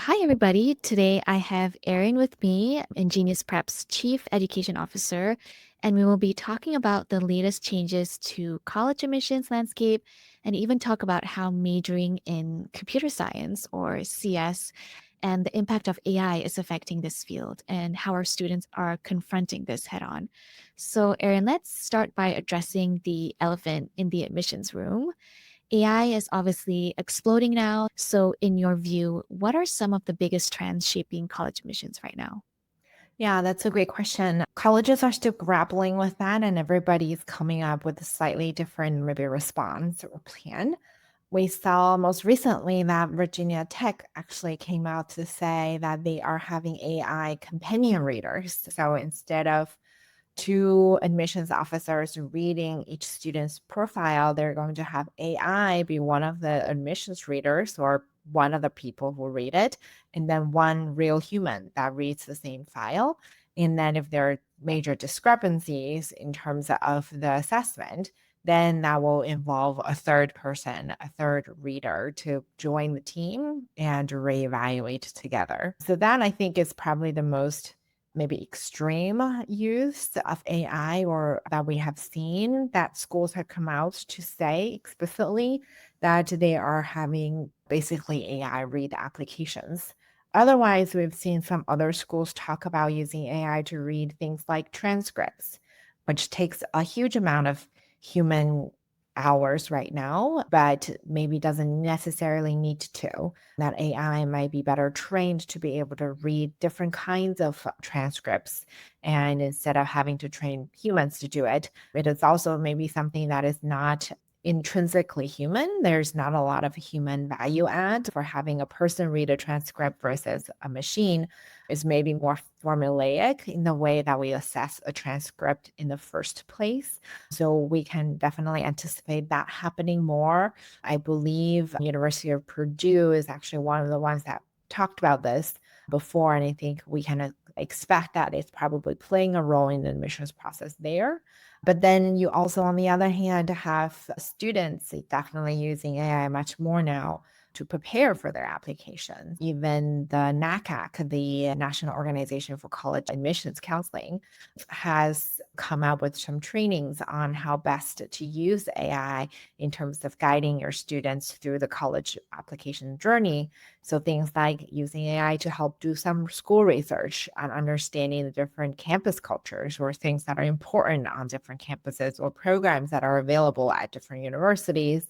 Hi, everybody. Today I have Erin with me, InGenius Prep's Chief Education Officer, and we will be talking about the latest changes to college admissions landscape and even talk about how majoring in computer science or CS and the impact of AI is affecting this field and how our students are confronting this head on. So, Erin, let's start by addressing the elephant in the admissions room. AI is obviously exploding now. So, in your view, what are some of the biggest trends shaping college admissions right now? Yeah, that's a great question. Colleges are still grappling with that, and everybody's coming up with a slightly different maybe response or plan. We saw most recently that Virginia Tech actually came out to say that they are having AI companion readers. So instead of two admissions officers reading each student's profile, they're going to have AI be one of the admissions readers or one of the people who read it, and then one real human that reads the same file. And then if there are major discrepancies in terms of the assessment, then that will involve a third person, a third reader to join the team and reevaluate together. So that I think is probably the most maybe extreme use of AI or that we have seen that schools have come out to say explicitly that they are having basically AI read applications. Otherwise, we've seen some other schools talk about using AI to read things like transcripts, which takes a huge amount of human hours right now, but maybe doesn't necessarily need to. That AI might be better trained to be able to read different kinds of transcripts. And instead of having to train humans to do it, it is also maybe something that is not intrinsically human. There's not a lot of human value add for having a person read a transcript versus a machine is maybe more formulaic in the way that we assess a transcript in the first place. So we can definitely anticipate that happening more. I believe University of Purdue is actually one of the ones that talked about this before, and I think we can expect that it's probably playing a role in the admissions process there. But then you also, on the other hand, have students definitely using AI much more now to prepare for their application. Even the NACAC, the National Organization for College Admissions Counseling, has come up with some trainings on how best to use AI in terms of guiding your students through the college application journey. So things like using AI to help do some school research on understanding the different campus cultures or things that are important on different campuses or programs that are available at different universities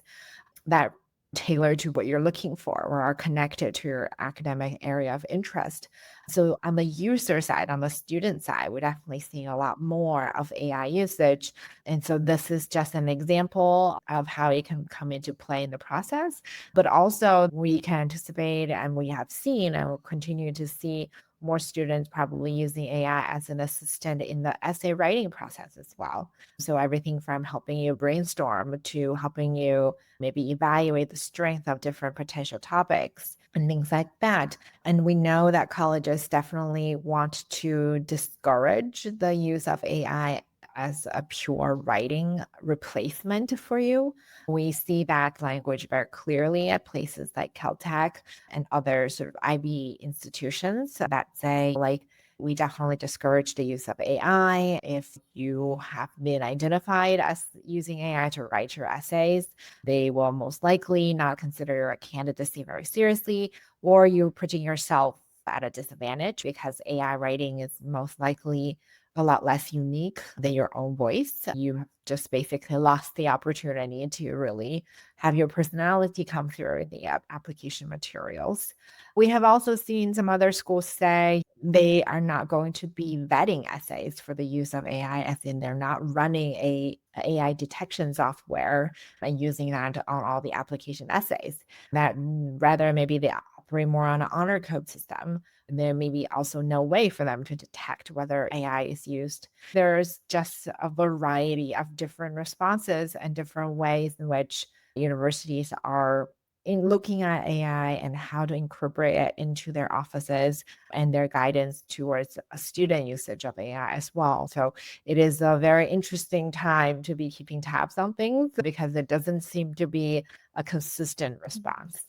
that tailor to what you're looking for or are connected to your academic area of interest. So on the user side, on the student side, we're definitely seeing a lot more of AI usage. And so this is just an example of how it can come into play in the process. But also we can anticipate and we have seen and will continue to see more students probably using AI as an assistant in the essay writing process as well. So everything from helping you brainstorm to helping you maybe evaluate the strength of different potential topics and things like that. And we know that colleges definitely want to discourage the use of AI as a pure writing replacement for you. We see that language very clearly at places like Caltech and other sort of IB institutions that say, like, we definitely discourage the use of AI. If you have been identified as using AI to write your essays, they will most likely not consider your candidacy very seriously, or you're putting yourself at a disadvantage because AI writing is most likely a lot less unique than your own voice. You have just basically lost the opportunity to really have your personality come through in the application materials. We have also seen some other schools say they are not going to be vetting essays for the use of AI, as in they're not running a AI detection software and using that on all the application essays. That rather maybe they operate more on an honor code system. And there may be also no way for them to detect whether AI is used. There's just a variety of different responses and different ways in which universities are in looking at AI and how to incorporate it into their offices and their guidance towards a student usage of AI as well. So it is a very interesting time to be keeping tabs on things because it doesn't seem to be a consistent response.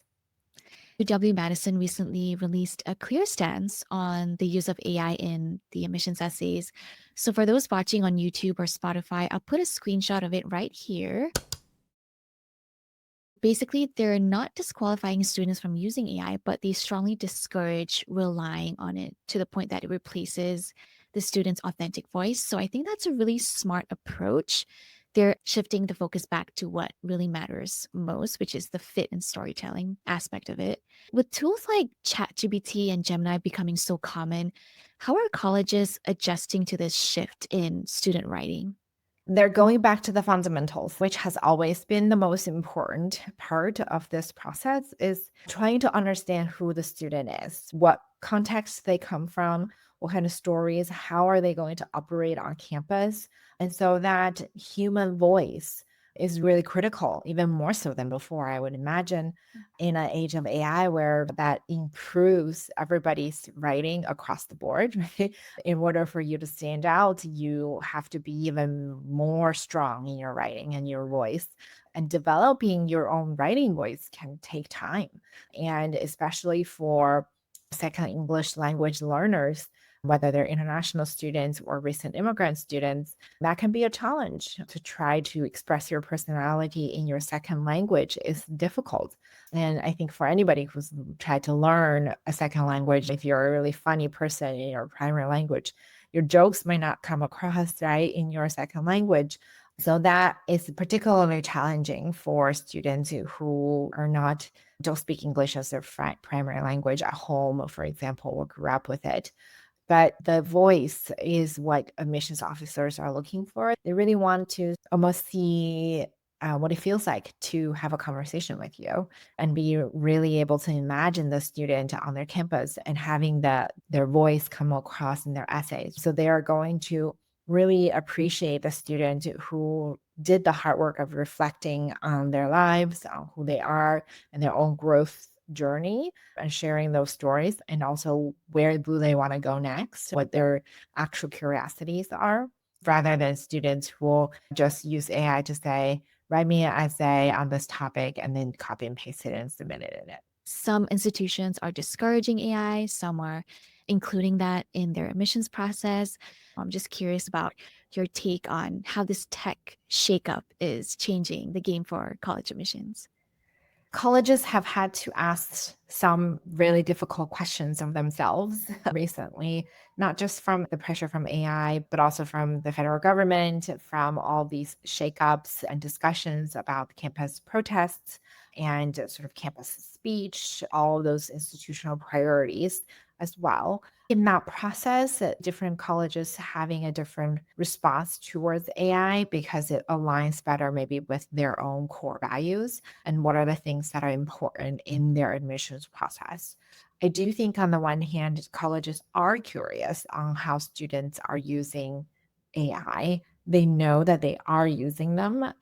UW Madison recently released a clear stance on the use of AI in the admissions essays. So for those watching on YouTube or Spotify, I'll put a screenshot of it right here. Basically, they're not disqualifying students from using AI, but they strongly discourage relying on it to the point that it replaces the student's authentic voice. So I think that's a really smart approach. They're shifting the focus back to what really matters most, which is the fit and storytelling aspect of it. With tools like ChatGPT and Gemini becoming so common, how are colleges adjusting to this shift in student writing? They're going back to the fundamentals, which has always been the most important part of this process is trying to understand who the student is, what context they come from, what kind of stories, how are they going to operate on campus. And so that human voice is really critical, even more so than before, I would imagine, in an age of AI where that improves everybody's writing across the board, right? In order for you to stand out, you have to be even more strong in your writing and your voice. And developing your own writing voice can take time. And especially for second English language learners, whether they're international students or recent immigrant students, that can be a challenge to try to express your personality in your second language is difficult. And I think for anybody who's tried to learn a second language, if you're a really funny person in your primary language, your jokes might not come across right in your second language. So that is particularly challenging for students who are not don't speak English as their primary language at home, for example, or grew up with it. But the voice is what admissions officers are looking for. They really want to almost see what it feels like to have a conversation with you and be really able to imagine the student on their campus and having their voice come across in their essays. So they are going to really appreciate the student who did the hard work of reflecting on their lives, on who they are, and their own growth journey and sharing those stories and also where do they want to go next, what their actual curiosities are, rather than students who will just use AI to say, write me an essay on this topic and then copy and paste it and submit it in it. Some institutions are discouraging AI, some are including that in their admissions process. I'm just curious about your take on how this tech shakeup is changing the game for college admissions. Colleges have had to ask some really difficult questions of themselves recently, not just from the pressure from AI, but also from the federal government, from all these shakeups and discussions about campus protests and sort of campus speech, all those institutional priorities as well. In that process, different colleges having a different response towards AI because it aligns better maybe with their own core values and what are the things that are important in their admissions process. I do think, on the one hand, colleges are curious on how students are using AI. They know that they are using them.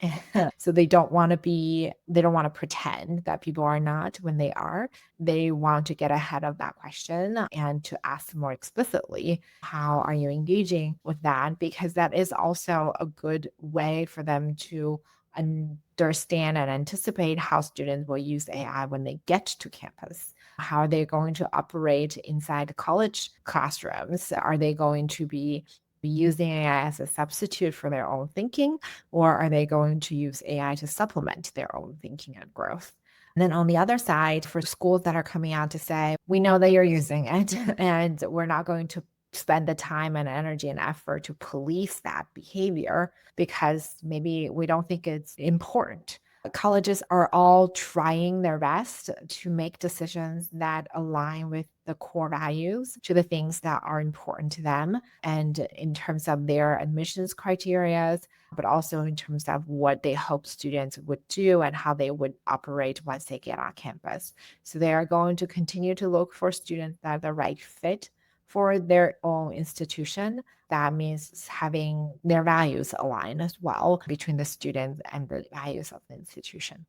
So they don't want to pretend that people are not when they are. They want to get ahead of that question and to ask more explicitly, how are you engaging with that? Because that is also a good way for them to understand and anticipate how students will use AI when they get to campus. How are they going to operate inside college classrooms? Are they going to be using AI as a substitute for their own thinking, or are they going to use AI to supplement their own thinking and growth? And then on the other side, for schools that are coming out to say, we know that you're using it, and we're not going to spend the time and energy and effort to police that behavior because maybe we don't think it's important. Colleges are all trying their best to make decisions that align with the core values, to the things that are important to them, and in terms of their admissions criteria, but also in terms of what they hope students would do and how they would operate once they get on campus. So they are going to continue to look for students that are the right fit for their own institution. That means having their values align as well between the students and the values of the institution.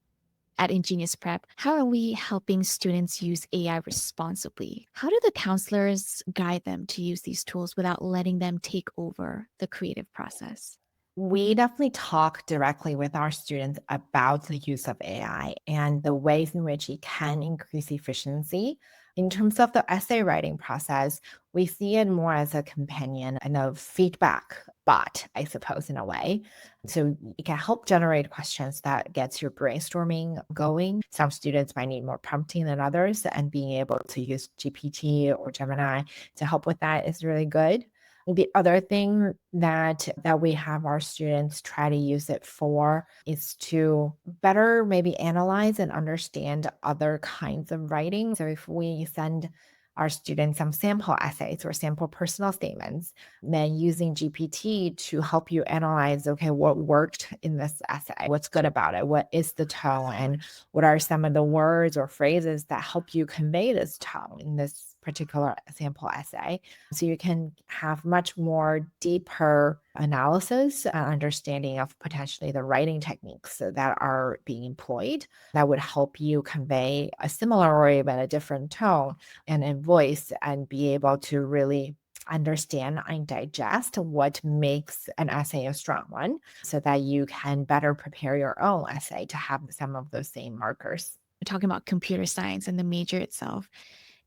At InGenius Prep, how are we helping students use AI responsibly? How do the counselors guide them to use these tools without letting them take over the creative process? We definitely talk directly with our students about the use of AI and the ways in which it can increase efficiency. In terms of the essay writing process, we see it more as a companion and a feedback bot, I suppose, in a way. So it can help generate questions that gets your brainstorming going. Some students might need more prompting than others, and being able to use GPT or Gemini to help with that is really good. The other thing that we have our students try to use it for is to better maybe analyze and understand other kinds of writing. So if we send our students some sample essays or sample personal statements, then using GPT to help you analyze, okay, what worked in this essay? What's good about it? What is the tone? And what are some of the words or phrases that help you convey this tone in this particular sample essay? So you can have much more deeper analysis and understanding of potentially the writing techniques that are being employed that would help you convey a similar or even a different tone and in voice and be able to really understand and digest what makes an essay a strong one so that you can better prepare your own essay to have some of those same markers. Talking about computer science and the major itself,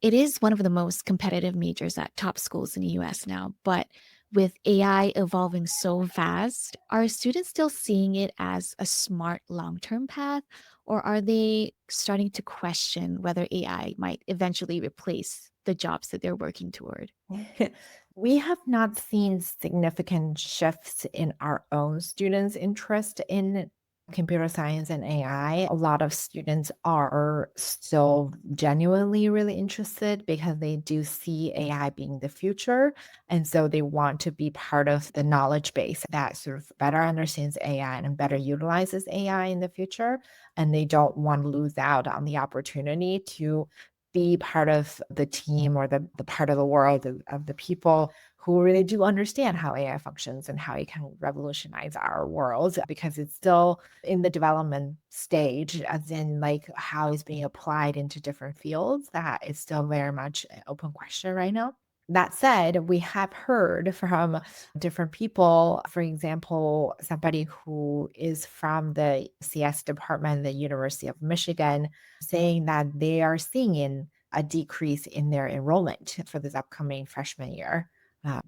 it is one of the most competitive majors at top schools in the US now. But with AI evolving so fast, are students still seeing it as a smart long term path? Or are they starting to question whether AI might eventually replace the jobs that they're working toward? We have not seen significant shifts in our own students' interest in computer science and AI. A lot of students are still genuinely really interested because they do see AI being the future. And so they want to be part of the knowledge base that sort of better understands AI and better utilizes AI in the future. And they don't want to lose out on the opportunity to be part of the team or the part of the world of the people who really do understand how AI functions and how it can revolutionize our world because it's still in the development stage, as in like how it's being applied into different fields. That is still very much an open question right now. That said, we have heard from different people, for example, somebody who is from the CS department, the University of Michigan, saying that they are seeing a decrease in their enrollment for this upcoming freshman year.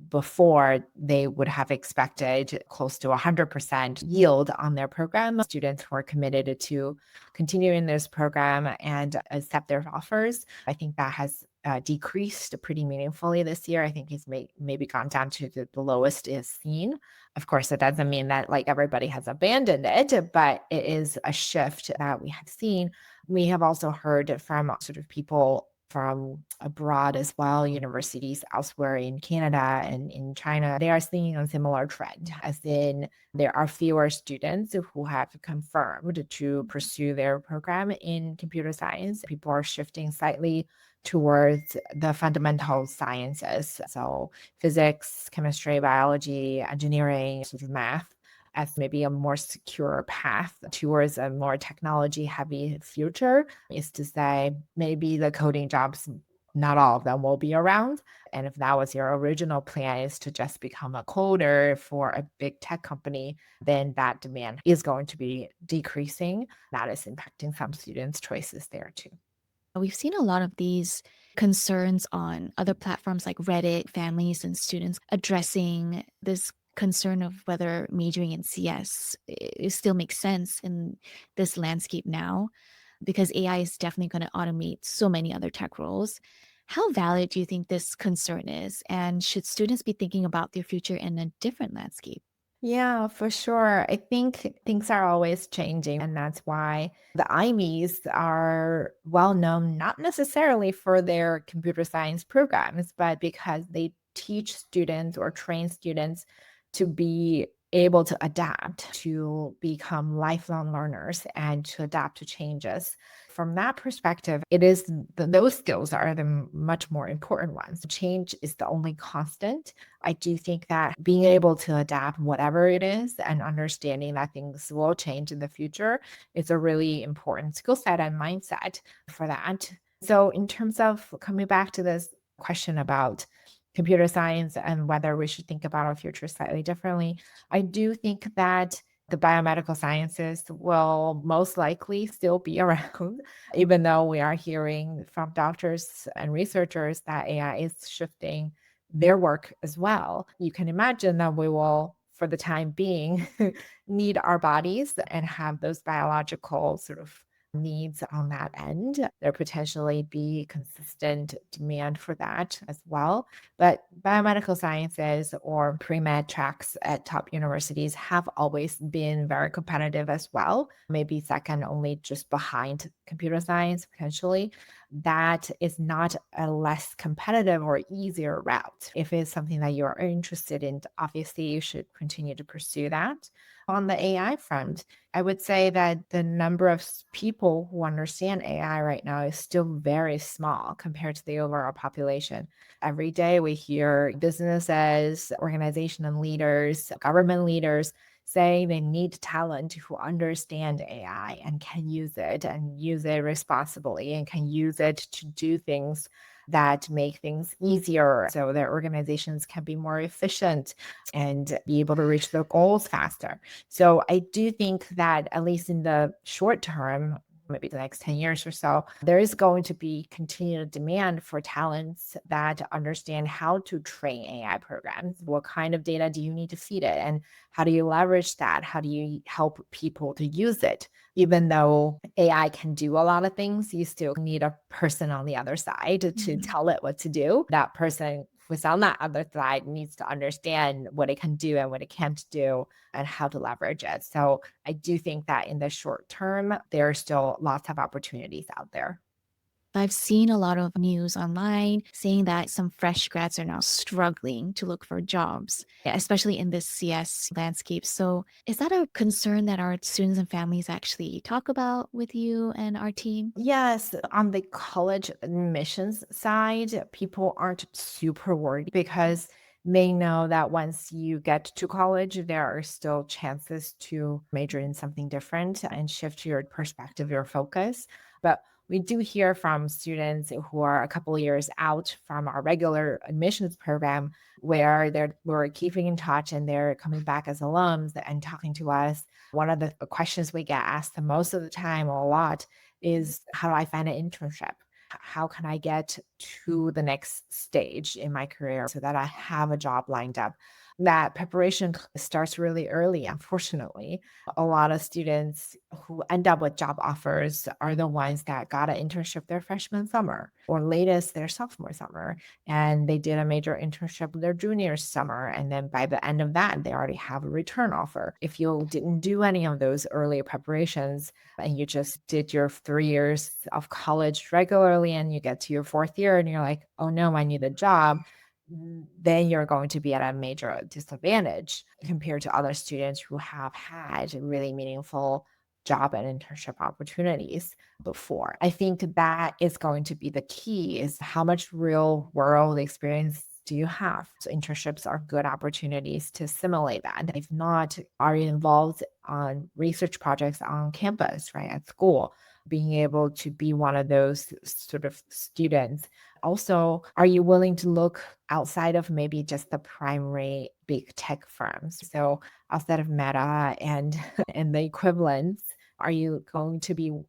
Before they would have expected close to 100% yield on their program. Students who are committed to continuing this program and accept their offers. I think that has decreased pretty meaningfully this year. I think he's maybe gone down to the lowest is seen. Of course, it doesn't mean that like everybody has abandoned it, but it is a shift that we have seen. We have also heard from sort of people from abroad as well, universities elsewhere in Canada and in China, they are seeing a similar trend, as in there are fewer students who have confirmed to pursue their program in computer science. People are shifting slightly towards the fundamental sciences. So physics, chemistry, biology, engineering, sort of math as maybe a more secure path towards a more technology heavy future is to say maybe the coding jobs, not all of them will be around. And if that was your original plan is to just become a coder for a big tech company, then that demand is going to be decreasing. That is impacting some students' choices there too. We've seen a lot of these concerns on other platforms like Reddit, families and students addressing this concern of whether majoring in CS still makes sense in this landscape now, because AI is definitely going to automate so many other tech roles. How valid do you think this concern is? And should students be thinking about their future in a different landscape? Yeah, for sure. I think things are always changing, and that's why the IMEs are well known, not necessarily for their computer science programs, but because they teach students or train students to be able to adapt, to become lifelong learners, and to adapt to changes. From that perspective, it is those skills are the much more important ones. Change is the only constant. I do think that being able to adapt whatever it is and understanding that things will change in the future is a really important skill set and mindset for that. So, in terms of coming back to this question about computer science and whether we should think about our future slightly differently. I do think that the biomedical sciences will most likely still be around, even though we are hearing from doctors and researchers that AI is shifting their work as well. You can imagine that we will, for the time being, need our bodies and have those biological sort of needs on that end. There potentially be consistent demand for that as well. But biomedical sciences or pre-med tracks at top universities have always been very competitive as well, maybe second only just behind computer science potentially. That is not a less competitive or easier route. If it's something that you're interested in, obviously you should continue to pursue that. On the AI front, I would say that the number of people who understand AI right now is still very small compared to the overall population. Every day we hear businesses, organization and leaders, government leaders say they need talent who understand AI and can use it and use it responsibly and can use it to do things that make things easier so their organizations can be more efficient and be able to reach their goals faster. So I do think that at least in the short term, maybe the next 10 years or so, there is going to be continued demand for talents that understand how to train AI programs. What kind of data do you need to feed it? And how do you leverage that? How do you help people to use it? Even though AI can do a lot of things, you still need a person on the other side to Mhm. tell it what to do. That person who's on that other side needs to understand what it can do and what it can't do and how to leverage it. So I do think that in the short term, there are still lots of opportunities out there. I've seen a lot of news online saying that some fresh grads are now struggling to look for jobs, especially in this CS landscape. So, is that a concern that our students and families actually talk about with you and our team? Yes, on the college admissions side, people aren't super worried because they know that once you get to college, there are still chances to major in something different and shift your perspective, your focus. But we do hear from students who are a couple of years out from our regular admissions program where we're keeping in touch and they're coming back as alums and talking to us. One of the questions we get asked the most of the time, or a lot, is how do I find an internship? How can I get to the next stage in my career so that I have a job lined up? That preparation starts really early, unfortunately. A lot of students who end up with job offers are the ones that got an internship their freshman summer or latest their sophomore summer. And they did a major internship their junior summer. And then by the end of that, they already have a return offer. If you didn't do any of those early preparations, and you just did your 3 years of college regularly and you get to your 4th year and you're like, "Oh, no, I need a job," then you're going to be at a major disadvantage compared to other students who have had really meaningful job and internship opportunities before. I think that is going to be the key is how much real world experience do you have? So internships are good opportunities to simulate that. If not, are you involved on research projects on campus, right, at school? Being able to be one of those sort of students. Also, are you willing to look outside of maybe just the primary big tech firms? So outside of Meta and and the equivalents, are you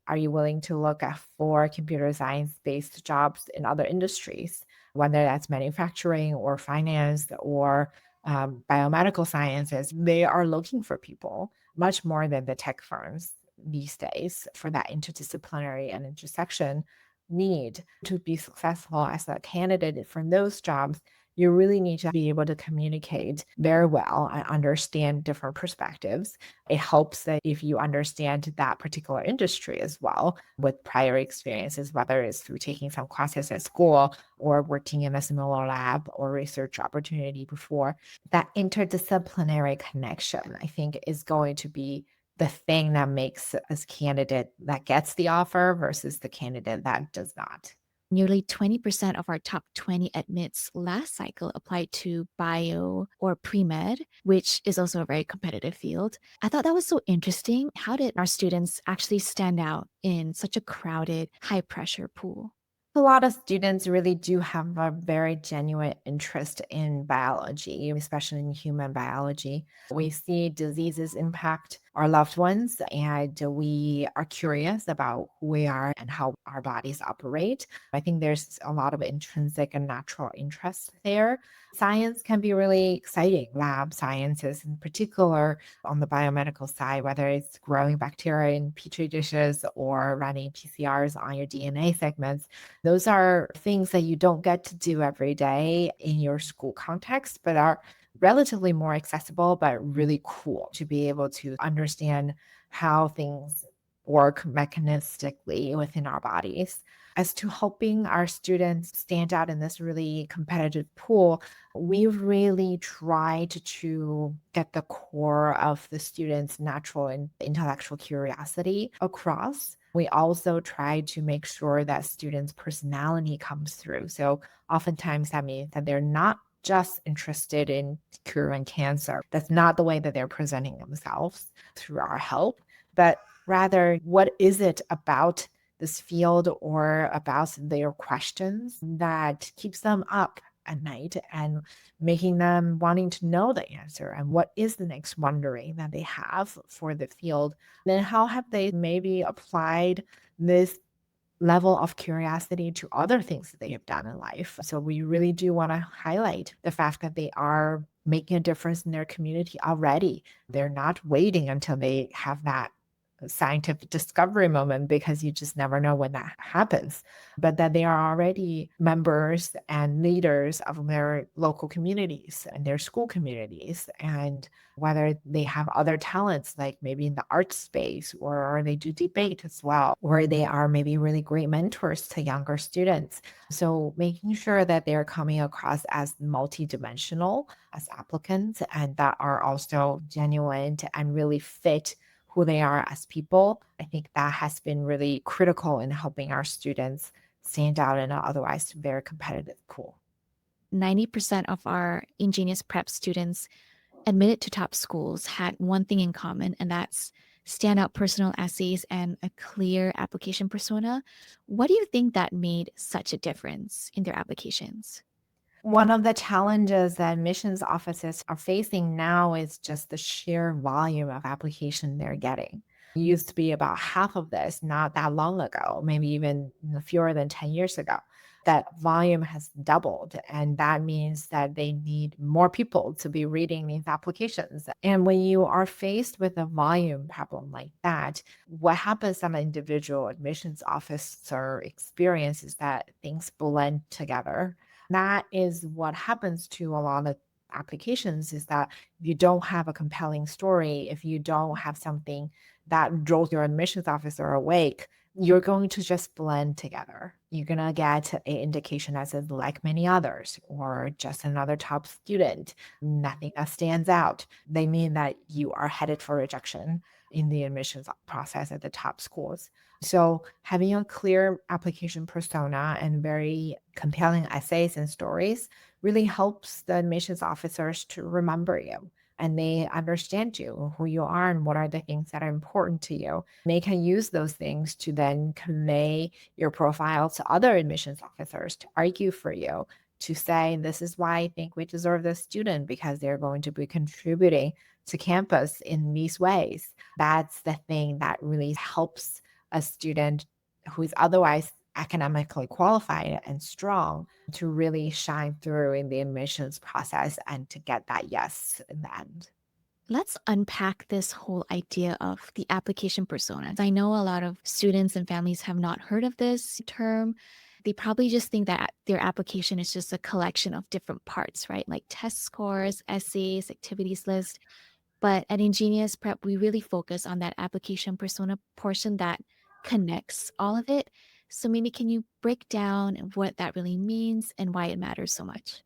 willing to look at for computer science based jobs in other industries, whether that's manufacturing or finance or biomedical sciences? They are looking for people much more than the tech firms these days for that interdisciplinary and intersection need to be successful as a candidate for those jobs. You really need to be able to communicate very well and understand different perspectives. It helps that if you understand that particular industry as well with prior experiences, whether it's through taking some classes at school or working in a similar lab or research opportunity before, that interdisciplinary connection, I think, is going to be the thing that makes us candidate that gets the offer versus the candidate that does not. Nearly 20% of our top 20 admits last cycle applied to bio or pre med, which is also a very competitive field. I thought that was so interesting. How did our students actually stand out in such a crowded, high pressure pool? A lot of students really do have a very genuine interest in biology, especially in human biology. We see diseases impact our loved ones, and we are curious about who we are and how our bodies operate. I think there's a lot of intrinsic and natural interest there. Science can be really exciting, lab sciences in particular on the biomedical side, whether it's growing bacteria in petri dishes or running PCRs on your DNA segments. Those are things that you don't get to do every day in your school context, but are relatively more accessible, but really cool to be able to understand how things work mechanistically within our bodies. As to helping our students stand out in this really competitive pool, we really tried to get the core of the students' natural and intellectual curiosity across. We also try to make sure that students' personality comes through. So oftentimes that means that they're not just interested in curing cancer. That's not the way that they're presenting themselves through our help, but rather, what is it about this field or about their questions that keeps them up at night and making them wanting to know the answer, and what is the next wondering that they have for the field? Then how have they maybe applied this level of curiosity to other things that they have done in life? So we really do want to highlight the fact that they are making a difference in their community already. They're not waiting until they have that scientific discovery moment, because you just never know when that happens, but that they are already members and leaders of their local communities and their school communities. And whether they have other talents, like maybe in the art space, or they do debate as well, or they are maybe really great mentors to younger students. So making sure that they're coming across as multidimensional as applicants, and that are also genuine and really fit who they are as people. I think that has been really critical in helping our students stand out in an otherwise very competitive pool. 90% of our InGenius Prep students admitted to top schools had one thing in common, and that's standout personal essays and a clear application persona. What do you think that made such a difference in their applications? One of the challenges that admissions offices are facing now is just the sheer volume of application they're getting. It used to be about half of this not that long ago, maybe even fewer than 10 years ago. That volume has doubled, and that means that they need more people to be reading these applications. And when you are faced with a volume problem like that, what happens on an individual admissions officer experience is that things blend together. That is what happens to a lot of applications, is that if you don't have a compelling story, if you don't have something that draws your admissions officer awake, you're going to just blend together. You're going to get an indication that says like many others, or just another top student, nothing that stands out. They mean that you are headed for rejection in the admissions process at the top schools. So having a clear application persona and very compelling essays and stories really helps the admissions officers to remember you, and they understand you, who you are, and what are the things that are important to you. They can use those things to then convey your profile to other admissions officers to argue for you, to say, this is why I think we deserve this student, because they're going to be contributing to campus in these ways. That's the thing that really helps a student who is otherwise academically qualified and strong to really shine through in the admissions process and to get that yes in the end. Let's unpack this whole idea of the application persona. I know a lot of students and families have not heard of this term. They probably just think that their application is just a collection of different parts, right? Like test scores, essays, activities list. But at InGenius Prep, we really focus on that application persona portion that connects all of it. So maybe can you break down what that really means and why it matters so much?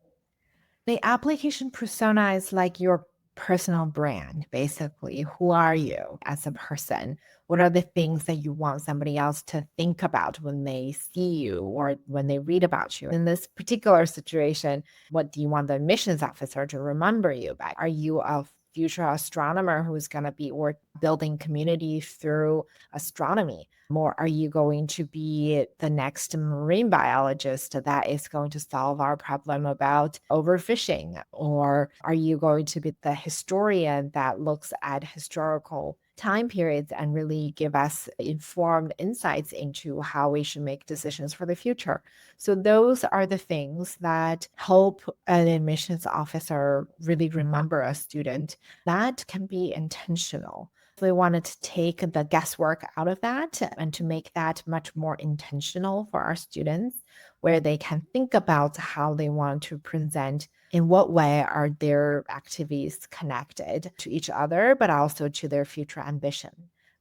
The application persona is like your personal brand, basically. Who are you as a person? What are the things that you want somebody else to think about when they see you or when they read about you? In this particular situation, what do you want the admissions officer to remember you by? Are you a future astronomer who's going to be or building community through astronomy? Or are you going to be the next marine biologist that is going to solve our problem about overfishing? Or are you going to be the historian that looks at historical time periods and really give us informed insights into how we should make decisions for the future? So those are the things that help an admissions officer really remember a student. That can be intentional. We wanted to take the guesswork out of that and to make that much more intentional for our students, where they can think about how they want to present, in what way are their activities connected to each other, but also to their future ambition.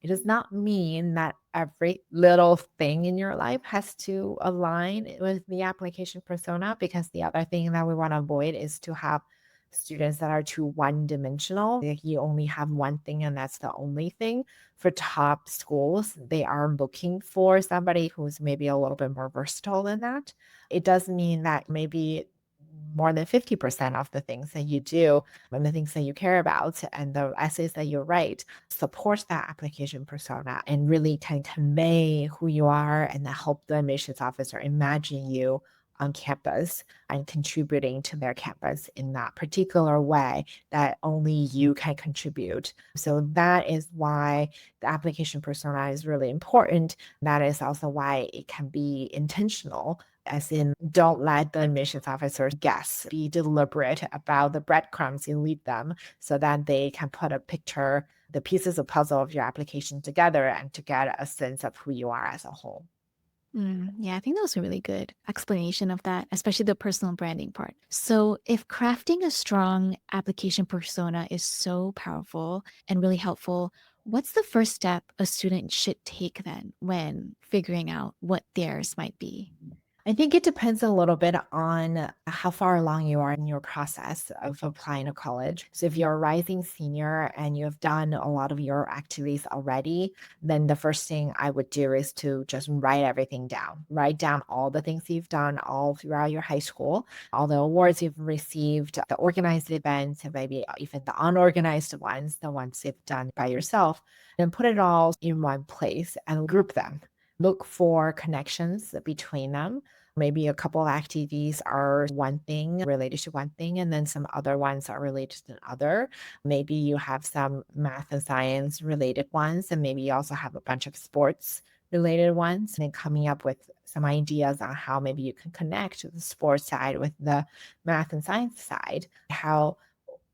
It does not mean that every little thing in your life has to align with the application persona, because the other thing that we want to avoid is to have students that are too one dimensional. Like you only have one thing and that's the only thing. For top schools, they are looking for somebody who's maybe a little bit more versatile than that. It does mean that maybe more than 50% of the things that you do and the things that you care about and the essays that you write support that application persona and really can convey who you are and help the admissions officer imagine you on campus and contributing to their campus in that particular way that only you can contribute. So that is why the application persona is really important. That is also why it can be intentional, as in don't let the admissions officers guess. Be deliberate about the breadcrumbs you lead them so that they can put a picture, the pieces of puzzle of your application together and to get a sense of who you are as a whole. Yeah, I think that was a really good explanation of that, especially the personal branding part. So, if crafting a strong application persona is so powerful and really helpful, what's the first step a student should take then when figuring out what theirs might be? I think it depends a little bit on how far along you are in your process of applying to college. So if you're a rising senior and you have done a lot of your activities already, then the first thing I would do is to just write everything down. Write down all the things you've done all throughout your high school, all the awards you've received, the organized events, and maybe even the unorganized ones, the ones you've done by yourself, and put it all in one place and group them. Look for connections between them. Maybe a couple of activities are one thing related to one thing, and then some other ones are related to another. Maybe you have some math and science related ones, and maybe you also have a bunch of sports related ones, and then coming up with some ideas on how maybe you can connect the sports side with the math and science side. How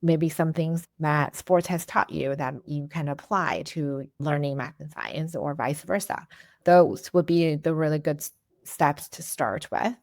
maybe some things that sports has taught you that you can apply to learning math and science or vice versa. Those would be the really good steps to start with.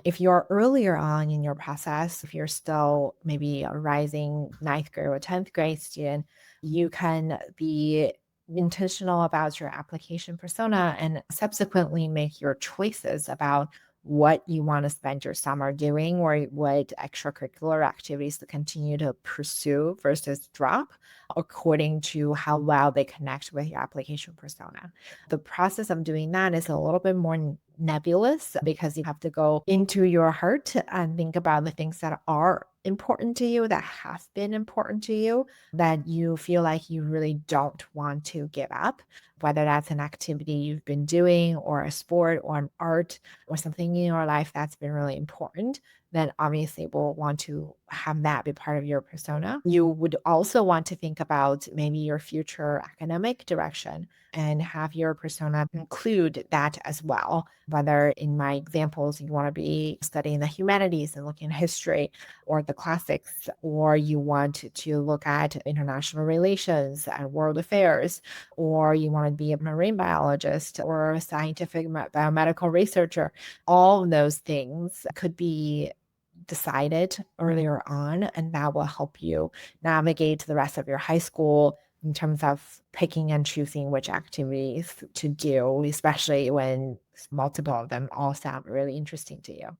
If you're earlier on in your process, if you're still maybe a rising ninth grade or 10th grade student, you can be intentional about your application persona and subsequently make your choices about what you want to spend your summer doing or what extracurricular activities to continue to pursue versus drop according to how well they connect with your application persona. The process of doing that is a little bit more nebulous because you have to go into your heart and think about the things that are important to you, that have been important to you, that you feel like you really don't want to give up, whether that's an activity you've been doing or a sport or an art or something in your life that's been really important. Then obviously we'll want to have that be part of your persona. You would also want to think about maybe your future academic direction and have your persona include that as well. Whether in my examples, you want to be studying the humanities and looking at history or the classics, or you want to look at international relations and world affairs, or you want to be a marine biologist or a scientific biomedical researcher. All of those things could be decided earlier on, and that will help you navigate the rest of your high school in terms of picking and choosing which activities to do, especially when multiple of them all sound really interesting to you.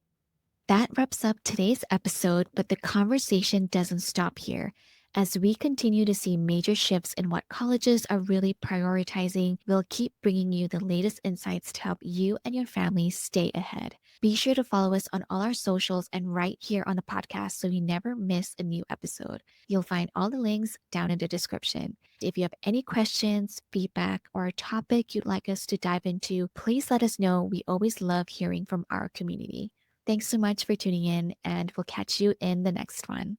That wraps up today's episode, but the conversation doesn't stop here. As we continue to see major shifts in what colleges are really prioritizing, we'll keep bringing you the latest insights to help you and your family stay ahead. Be sure to follow us on all our socials and right here on the podcast so you never miss a new episode. You'll find all the links down in the description. If you have any questions, feedback, or a topic you'd like us to dive into, please let us know. We always love hearing from our community. Thanks so much for tuning in, and we'll catch you in the next one.